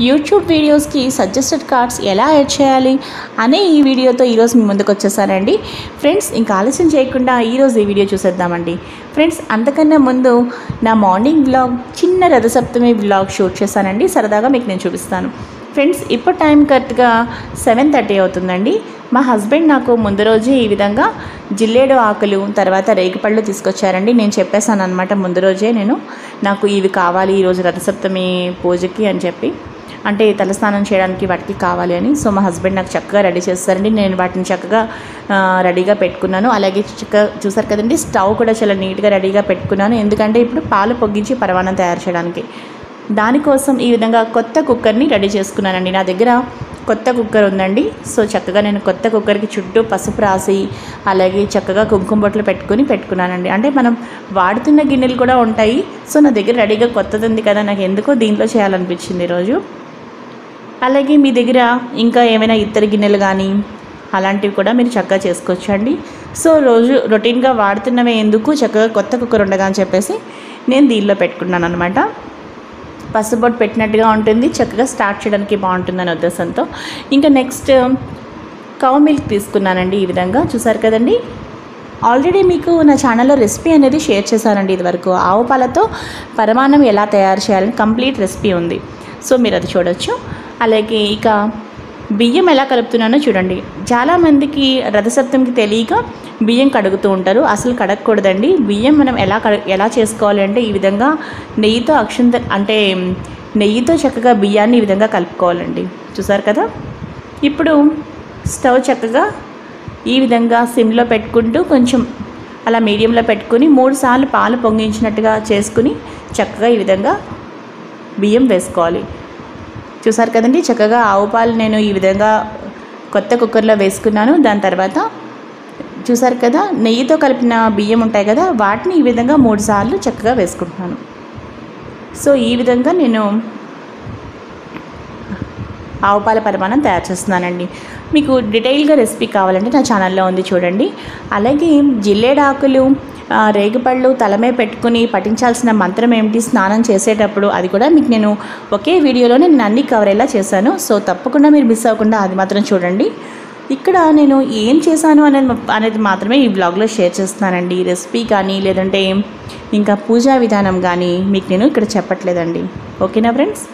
YouTube వీడియోస్కి suggested cards ఎలా add చేయాలి అనే ఈ వీడియోతో ఈరోజు మీ ముందుకు వచ్చేసానండి. ఫ్రెండ్స్, ఇంకా ఆలస్యం చేయకుండా ఈరోజు ఈ వీడియో చూసేద్దామండి. ఫ్రెండ్స్, అంతకన్నా ముందు నా మార్నింగ్ వ్లాగ్, చిన్న రథసప్తమి వ్లాగ్ షూట్ చేశానండి. సరదాగా మీకు నేను చూపిస్తాను. ఫ్రెండ్స్, ఇప్పుడు టైం కరెక్ట్గా 7:30 అవుతుందండి. మా హస్బెండ్ నాకు ముందు రోజే ఈ విధంగా జిల్లేడు ఆకులు, తర్వాత రేగిపళ్ళు తీసుకొచ్చారండి. నేను చెప్పేశాను అనమాట ముందు రోజే, నాకు ఇవి కావాలి ఈరోజు రథసప్తమి పూజకి అని చెప్పి, అంటే తలస్నానం చేయడానికి వాటికి కావాలి అని. సో మా హస్బెండ్ నాకు చక్కగా రెడీ చేస్తారండి. నేను వాటిని చక్కగా రెడీగా పెట్టుకున్నాను. అలాగే చక్కగా చూసారు కదండి, స్టవ్ కూడా చాలా నీట్గా రెడీగా పెట్టుకున్నాను. ఎందుకంటే ఇప్పుడు పాలు పొగ్గించి పరమాన్నం తయారు చేయడానికి, దానికోసం ఈ విధంగా కొత్త కుక్కర్ని రెడీ చేసుకున్నానండి. నా దగ్గర కొత్త కుక్కర్ ఉందండి. సో చక్కగా నేను కొత్త కుక్కర్కి చుట్టూ పసుపు రాసి, అలాగే చక్కగా కుంకుమ బొట్లు పెట్టుకున్నానండి. అంటే మనం వాడుతున్న గిన్నెలు కూడా ఉంటాయి. సో నా దగ్గర రెడీగా కొత్తది ఉంది కదా, నాకు ఎందుకో దీంట్లో చేయాలనిపించింది ఈరోజు. అలాగే మీ దగ్గర ఇంకా ఏమైనా ఇత్తడి గిన్నెలు కానీ అలాంటివి కూడా మీరు చక్కగా చేసుకోవచ్చు అండి. సో రోజు రొటీన్గా వాడుతున్నవే ఎందుకు, చక్కగా కొత్త కుక్కర్ ఉండగా అని చెప్పేసి నేను దీనిలో పెట్టుకున్నాను అనమాట. పసుబొట్టు పెట్టినట్టుగా ఉంటుంది, చక్కగా స్టార్ట్ చేయడానికి బాగుంటుందని ఉద్దేశంతో. ఇంకా నెక్స్ట్ కౌ మిల్క్ తీసుకున్నానండి. ఈ విధంగా చూసారు కదండి. ఆల్రెడీ మీకు నా ఛానల్లో రెసిపీ అనేది షేర్ చేశానండి ఇదివరకు. ఆవు పాలతో పరమాన్నం ఎలా తయారు చేయాలని కంప్లీట్ రెసిపీ ఉంది. సో మీరు అది చూడొచ్చు. అలాగే ఇక బియ్యం ఎలా కలుపుతున్నానో చూడండి. చాలామందికి రథసప్తమికి తెలియక బియ్యం కడుగుతూ ఉంటారు. అసలు కడగకూడదండి. బియ్యం మనం ఎలా చేసుకోవాలి అంటే, ఈ విధంగా నెయ్యితో నెయ్యితో చక్కగా బియ్యాన్ని ఈ విధంగా కలుపుకోవాలండి. చూసారు కదా. ఇప్పుడు స్టవ్ చక్కగా ఈ విధంగా సిమ్లో పెట్టుకుంటూ కొంచెం అలా మీడియంలో పెట్టుకుని 3 సార్లు పాలు పొంగించినట్టుగా చేసుకుని చక్కగా ఈ విధంగా బియ్యం వేసుకోవాలి. చూసారు కదండి, చక్కగా ఆవు పాలు నేను ఈ విధంగా కొత్త కుక్కర్లో వేసుకున్నాను. దాని తర్వాత చూసారు కదా, నెయ్యితో కలిపిన బియ్యం ఉంటాయి కదా, వాటిని ఈ విధంగా 3 సార్లు చక్కగా వేసుకుంటున్నాను. సో ఈ విధంగా నేను ఆవు పాల పరమాన్నం తయారు చేస్తున్నానండి. మీకు డీటెయిల్గా రెసిపీ కావాలంటే నా ఛానల్లో ఉంది చూడండి. అలాగే జిల్లేడాకులు, రేగిపళ్ళు తలమే పెట్టుకుని పఠించాల్సిన మంత్రం ఏమిటి స్నానం చేసేటప్పుడు, అది కూడా మీకు నేను ఒకే వీడియోలోనే నేను అన్నీ కవర్ అయ్యేలా చేశాను. సో తప్పకుండా మీరు మిస్ అవ్వకుండా అది మాత్రం చూడండి. ఇక్కడ నేను ఏం చేశాను అనేది మాత్రమే ఈ బ్లాగ్లో షేర్ చేస్తున్నానండి. రెసిపీ కానీ లేదంటే ఇంకా పూజా విధానం కానీ మీకు నేను ఇక్కడ చెప్పట్లేదండి. ఓకేనా ఫ్రెండ్స్.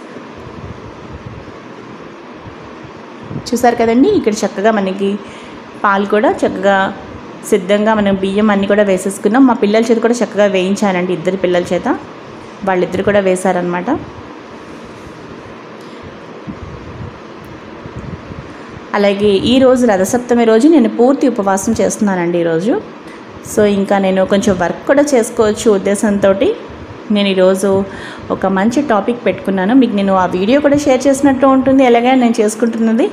చూసారు కదండి, ఇక్కడ చక్కగా మనకి పాలు కూడా చక్కగా సిద్ధంగా, మనం బియ్యం అన్నీ కూడా వేసేసుకున్నాం. మా పిల్లల చేత కూడా చక్కగా వేయించానండి, 2 పిల్లల చేత, వాళ్ళిద్దరు కూడా వేశారనమాట. అలాగే ఈరోజు రథసప్తమి రోజు నేను పూర్తి ఉపవాసం చేస్తున్నానండి ఈరోజు. సో ఇంకా నేను కొంచెం వర్క్ కూడా చేసుకోవచ్చు ఉద్దేశంతో నేను ఈరోజు ఒక మంచి టాపిక్ పెట్టుకున్నాను. మీకు నేను ఆ వీడియో కూడా షేర్ చేసినట్టు ఉంటుంది, ఎలాగే నేను చేసుకుంటున్నది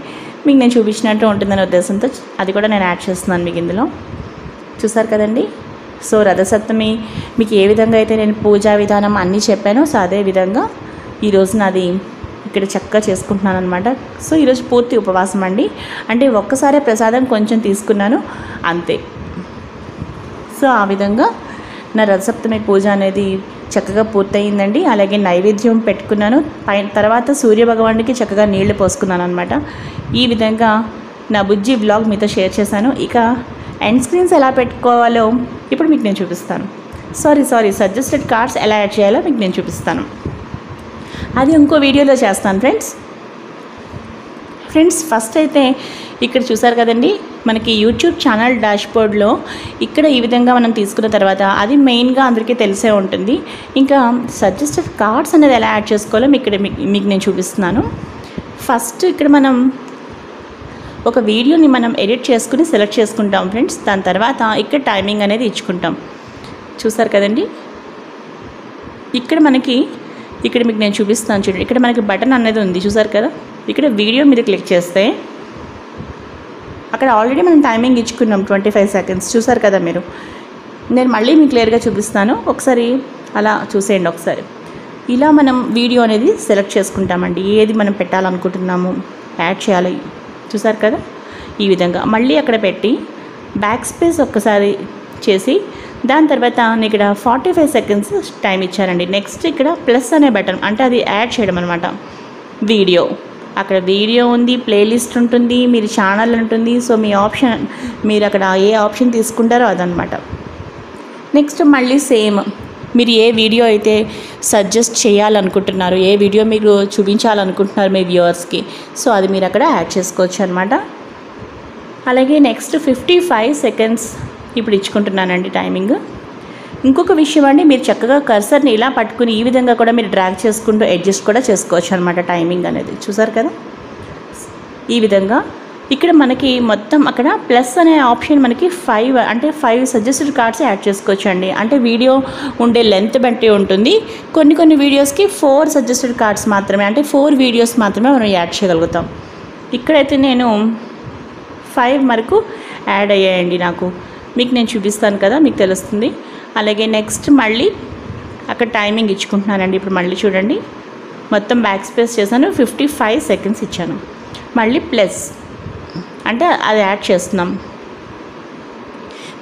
మీకు నేను చూపించినట్టు ఉంటుందనే ఉద్దేశంతో అది కూడా నేను యాడ్ చేస్తున్నాను మీకు ఇందులో. చూసారు కదండి. సో రథసప్తమి మీకు ఏ విధంగా అయితే నేను పూజా విధానం అన్నీ చెప్పానో, సో అదే విధంగా ఈరోజు నాది ఇక్కడ చక్కగా చేసుకుంటున్నాను అనమాట. సో ఈరోజు పూర్తి ఉపవాసం అండి. అంటే ఒక్కసారే ప్రసాదం కొంచెం తీసుకున్నాను అంతే. సో ఆ విధంగా నా రథసప్తమి పూజ అనేది చక్కగా పూర్తయిందండి. అలాగే నైవేద్యం పెట్టుకున్నాను. తర్వాత సూర్యభగవానుడికి చక్కగా నీళ్లు పోసుకున్నాను అనమాట. ఈ విధంగా నా బుజ్జి వ్లాగ్ మీతో షేర్ చేశాను. ఇక ఎండ్ స్క్రీన్స్ ఎలా పెట్టుకోవాలో ఇప్పుడు మీకు నేను చూపిస్తాను. సారీ సజెస్టెడ్ కార్డ్స్ ఎలా యాడ్ చేయాలో మీకు నేను చూపిస్తాను. అది ఇంకో వీడియోలో చేస్తాను ఫ్రెండ్స్. ఫస్ట్ అయితే ఇక్కడ చూసారు కదండి, మనకి యూట్యూబ్ ఛానల్ డాష్బోర్డ్లో ఇక్కడ ఈ విధంగా మనం తీసుకున్న తర్వాత అది మెయిన్గా అందరికీ తెలిసే ఉంటుంది. ఇంకా సజెస్టెడ్ కార్డ్స్ అనేది ఎలా యాడ్ చేసుకోవాలో మీకు నేను చూపిస్తున్నాను. ఫస్ట్ ఇక్కడ మనం ఒక వీడియోని మనం ఎడిట్ చేసుకుని సెలెక్ట్ చేసుకుంటాం ఫ్రెండ్స్. దాని తర్వాత ఇక్కడ టైమింగ్ అనేది ఇచ్చుకుంటాం. చూసారు కదండి, ఇక్కడ మీకు నేను చూపిస్తాను చూడండి. ఇక్కడ మనకి బటన్ అనేది ఉంది, చూసారు కదా. ఇక్కడ వీడియో మీద క్లిక్ చేస్తే అక్కడ ఆల్రెడీ మనం టైమింగ్ ఇచ్చుకున్నాం 25 సెకండ్స్. చూసారు కదా మీరు. నేను మళ్ళీ మీకు క్లియర్గా చూపిస్తాను, ఒకసారి అలా చూసేయండి. ఒకసారి ఇలా మనం వీడియో అనేది సెలెక్ట్ చేసుకుంటామండి, ఏది మనం పెట్టాలనుకుంటున్నాము యాడ్ చేయాలి. చూసారు కదా, ఈ విధంగా మళ్ళీ అక్కడ పెట్టి బ్యాక్ స్పేస్ ఒక్కసారి చేసి దాని తర్వాత నేను ఇక్కడ 45 సెకండ్స్ టైం ఇచ్చానండి. నెక్స్ట్ ఇక్కడ ప్లస్ అనే బటన్, అంటే అది యాడ్ చేయడం అనమాట. వీడియో, అక్కడ వీడియో ఉంది, ప్లేలిస్ట్ ఉంటుంది, మీరు ఛానల్ ఉంటుంది. సో మీ ఆప్షన్, మీరు అక్కడ ఏ ఆప్షన్ తీసుకుంటారో అదనమాట. నెక్స్ట్ మళ్ళీ సేమ్, మీరు ఏ వీడియో అయితే సజెస్ట్ చేయాలనుకుంటున్నారు, ఏ వీడియో మీరు చూపించాలనుకుంటున్నారు మీ వ్యూవర్స్కి, సో అది మీరు అక్కడ యాడ్ చేసుకోవచ్చు అనమాట. అలాగే నెక్స్ట్ 55 సెకండ్స్ ఇప్పుడు ఇచ్చుకుంటున్నానండి టైమింగ్. ఇంకొక విషయం అండి, మీరు చక్కగా కర్సర్ని ఇలా పట్టుకుని ఈ విధంగా కూడా మీరు డ్రాగ్ చేసుకుంటూ అడ్జస్ట్ కూడా చేసుకోవచ్చు అనమాట టైమింగ్ అనేది. చూసారు కదా, ఈ విధంగా ఇక్కడ మనకి మొత్తం అక్కడ ప్లస్ అనే ఆప్షన్ మనకి 5 సజెస్టెడ్ కార్డ్స్ యాడ్ చేసుకోవచ్చు అండి. అంటే వీడియో ఉండే లెంత్ బట్టి ఉంటుంది. కొన్ని వీడియోస్కి 4 సజెస్టెడ్ కార్డ్స్ మాత్రమే, అంటే 4 వీడియోస్ మాత్రమే మనం యాడ్ చేయగలుగుతాం. ఇక్కడైతే నేను 5 వరకు యాడ్ అయ్యాయండి నాకు. మీకు నేను చూపిస్తాను కదా, మీకు తెలుస్తుంది. అలాగే నెక్స్ట్ మళ్ళీ అక్కడ టైమింగ్ ఇచ్చుకుంటున్నానండి. ఇప్పుడు మళ్ళీ చూడండి, మొత్తం బ్యాక్ స్పేస్ చేశాను, 55 సెకండ్స్ ఇచ్చాను. మళ్ళీ ప్లస్ అంటే అది యాడ్ చేస్తున్నాం.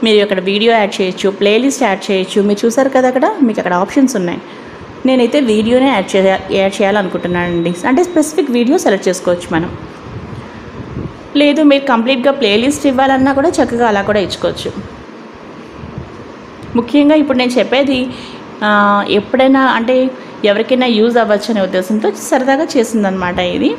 మీరు అక్కడ వీడియో యాడ్ చేయొచ్చు, ప్లేలిస్ట్ యాడ్ చేయొచ్చు. మీరు చూసారు కదా అక్కడ మీకు అక్కడ ఆప్షన్స్ ఉన్నాయి. నేనైతే వీడియోనే యాడ్ చేయాలనుకుంటున్నానండి. అంటే స్పెసిఫిక్ వీడియో సెలెక్ట్ చేసుకోవచ్చు మనం. లేదు మీరు కంప్లీట్గా ప్లేలిస్ట్ ఇవ్వాలన్నా కూడా చక్కగా అలా కూడా ఇచ్చుకోవచ్చు. ముఖ్యంగా ఇప్పుడు నేను చెప్పేది ఎప్పుడైనా అంటే ఎవరికైనా యూజ్ అవ్వచ్చు అనే ఉద్దేశంతో సరదాగా చేసిందనమాట. ఇది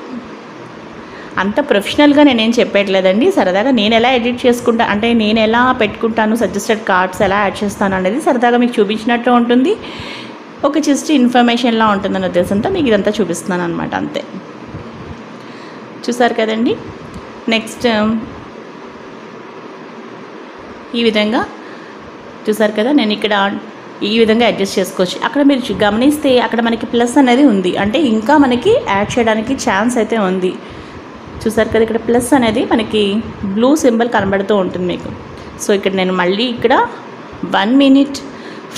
అంత ప్రొఫెషనల్గా నేనేం చెప్పట్లేదండి. సరదాగా నేను ఎలా ఎడిట్ చేసుకుంటా, అంటే నేను ఎలా పెట్టుకుంటాను, సజెస్టెడ్ కార్డ్స్ ఎలా యాడ్ చేస్తాను అనేది సరదాగా మీకు చూపించినట్టు ఉంటుంది. ఒక జస్ట్ ఇన్ఫర్మేషన్లా ఉంటుందనే ఉద్దేశంతో మీకు ఇదంతా చూపిస్తున్నాను అనమాట, అంతే. చూసారు కదండి. నెక్స్ట్ ఈ విధంగా చూసారు కదా, నేను ఇక్కడ ఈ విధంగా అడ్జస్ట్ చేసుకోవచ్చు. అక్కడ మీరు గమనిస్తే అక్కడ మనకి ప్లస్ అనేది ఉంది, అంటే ఇంకా మనకి యాడ్ చేయడానికి ఛాన్స్ అయితే ఉంది. చూసారు కదా, ఇక్కడ ప్లస్ అనేది మనకి బ్లూ సింబల్ కనబడుతూ ఉంటుంది మీకు. సో ఇక్కడ నేను మళ్ళీ ఇక్కడ 1 minute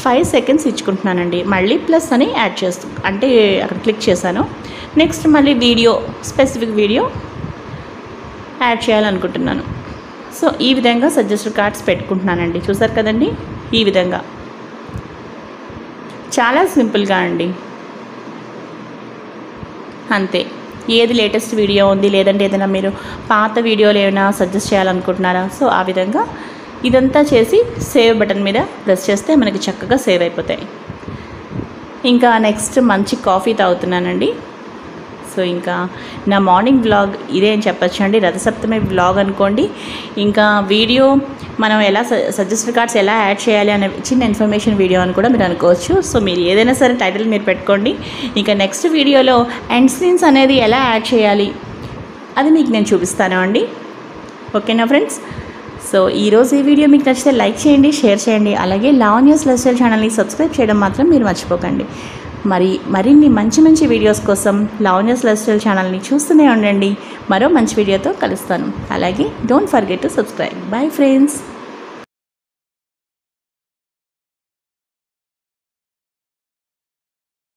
5 seconds ఇచ్చుకుంటున్నానండి. మళ్ళీ ప్లస్ అని యాడ్ చేస్తూ అంటే అక్కడ క్లిక్ చేశాను. నెక్స్ట్ మళ్ళీ వీడియో, స్పెసిఫిక్ వీడియో యాడ్ చేయాలనుకుంటున్నాను. సో ఈ విధంగా సజెస్టెడ్ కార్డ్స్ పెట్టుకుంటున్నానండి. చూసారు కదండి, ఈ విధంగా చాలా సింపుల్గా అండి, అంతే. ఏది లేటెస్ట్ వీడియో ఉంది, లేదంటే ఏదైనా మీరు పాత వీడియోలు ఏమైనా సజెస్ట్ చేయాలనుకుంటున్నారా, సో ఆ విధంగా ఇదంతా చేసి సేవ్ బటన్ మీద ప్రెస్ చేస్తే మనకి చక్కగా సేవ్ అయిపోతాయి. ఇంకా నెక్స్ట్ మంచి కాఫీ తాగుతున్నానండి. సో ఇంకా నా మార్నింగ్ వ్లాగ్ ఇదే అని చెప్పచ్చు అండి. రథసప్తమి వ్లాగ్ అనుకోండి. ఇంకా వీడియో మనం ఎలా సజెస్టెడ్ కార్డ్స్ ఎలా యాడ్ చేయాలి అనే చిన్న ఇన్ఫర్మేషన్ వీడియో అని కూడా మీరు అనుకోవచ్చు. సో మీరు ఏదైనా సరే టైటిల్ మీరు పెట్టుకోండి. ఇంకా నెక్స్ట్ వీడియోలో ఎండ్ స్క్రీన్స్ అనేది ఎలా యాడ్ చేయాలి అది మీకు నేను చూపిస్తాను అండి. ఓకేనా ఫ్రెండ్స్? సో ఈరోజు ఈ వీడియో మీకు నచ్చితే లైక్ చేయండి, షేర్ చేయండి. అలాగే లావణ్యాస్ లైఫ్ స్టైల్ ఛానల్ని సబ్స్క్రైబ్ చేయడం మాత్రం మీరు మర్చిపోకండి. మరిన్ని మంచి వీడియోస్ కోసం లావణ్యాస్ లైఫ్ స్టైల్ ఛానల్ని చూస్తూనే ఉండండి. మరో మంచి వీడియోతో కలుస్తాను. అలాగే don't forget to subscribe. Bye friends.